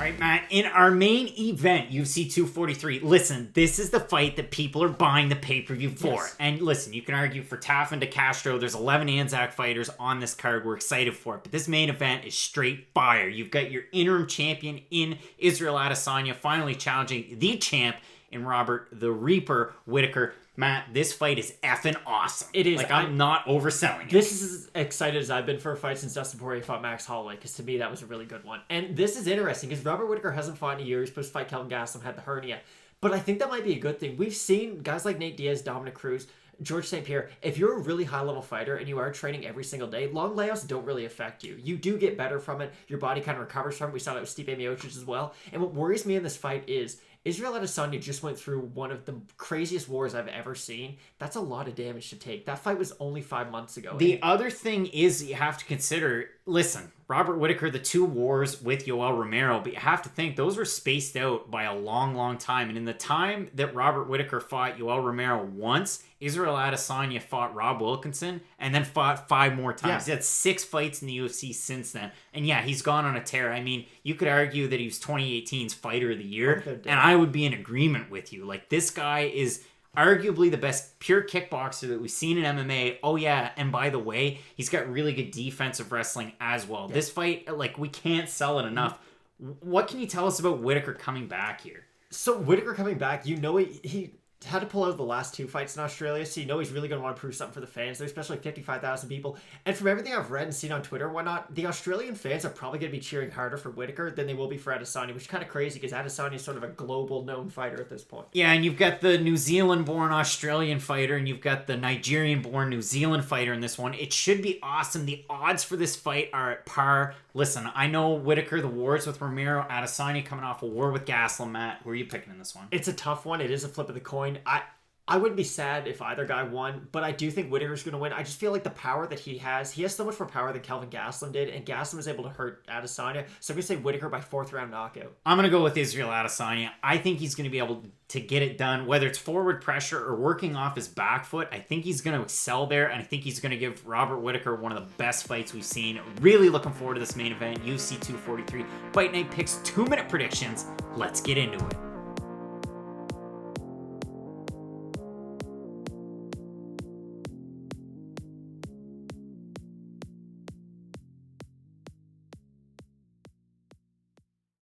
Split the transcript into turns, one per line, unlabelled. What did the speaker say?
All right, Matt, in our main event, UFC 243, listen, this is the fight that people are buying the pay-per-view for. Yes. And listen, you can argue for Taff and DeCastro. There's 11 Anzac fighters on this card. We're excited for it. But this main event is straight fire. You've got your interim champion in Israel Adesanya finally challenging the champ in Robert the Reaper Whittaker. Matt, this fight is effing awesome.
It is.
Like, I'm not overselling it.
This is as excited as I've been for a fight since Dustin Poirier fought Max Holloway, because to me that was a really good one. And this is interesting because Robert Whittaker hasn't fought in a year. He's supposed to fight Kelvin Gastelum, had the hernia. But I think that might be a good thing. We've seen guys like Nate Diaz, Dominic Cruz, George St. Pierre. If you're a really high-level fighter and you are training every single day, long layouts don't really affect you. You do get better from it. Your body kind of recovers from it. We saw that with Stipe Miocic as well. And what worries me in this fight is Israel Adesanya just went through one of the craziest wars I've ever seen. That's a lot of damage to take. That fight was only 5 months ago.
The other thing is you have to consider, listen, Robert Whittaker, the 2 wars with Yoel Romero, but you have to think those were spaced out by a long, long time. And in the time that Robert Whittaker fought Yoel Romero once, Israel Adesanya fought Rob Wilkinson and then fought 5 more times. Yeah. He had 6 fights in the UFC since then. And yeah, he's gone on a tear. I mean, you could argue that he was 2018's Fighter of the Year, and I would be in agreement with you. Like, this guy is arguably the best pure kickboxer that we've seen in MMA. Oh yeah, and by the way, he's got really good defensive wrestling as well. Yeah. This fight, like, we can't sell it enough. What can you tell us about Whittaker coming back here?
So Whittaker coming back, you know, he had to pull out the last 2 fights in Australia, so you know he's really going to want to prove something for the fans. There's especially 55,000 people. And from everything I've read and seen on Twitter and whatnot, the Australian fans are probably going to be cheering harder for Whittaker than they will be for Adesanya, which is kind of crazy because Adesanya is sort of a global known fighter at this point.
Yeah, and you've got the New Zealand-born Australian fighter, and you've got the Nigerian-born New Zealand fighter in this one. It should be awesome. The odds for this fight are at par. Listen, I know Whittaker, the wars with Romero, Adesanya coming off a war with Gastelum. Matt, who are you picking in this one?
It's a tough one. It is a flip of the coin. I wouldn't be sad if either guy won, but I do think Whittaker's going to win. I just feel like the power that he has so much more power than Kelvin Gastelum did, and Gastelum was able to hurt Adesanya. So I'm going to say Whittaker by 4th round knockout.
I'm going to go with Israel Adesanya. I think he's going to be able to get it done, whether it's forward pressure or working off his back foot. I think he's going to excel there, and I think he's going to give Robert Whittaker one of the best fights we've seen. Really looking forward to this main event, UFC 243. Fight Night Picks 2-minute predictions. Let's get into it.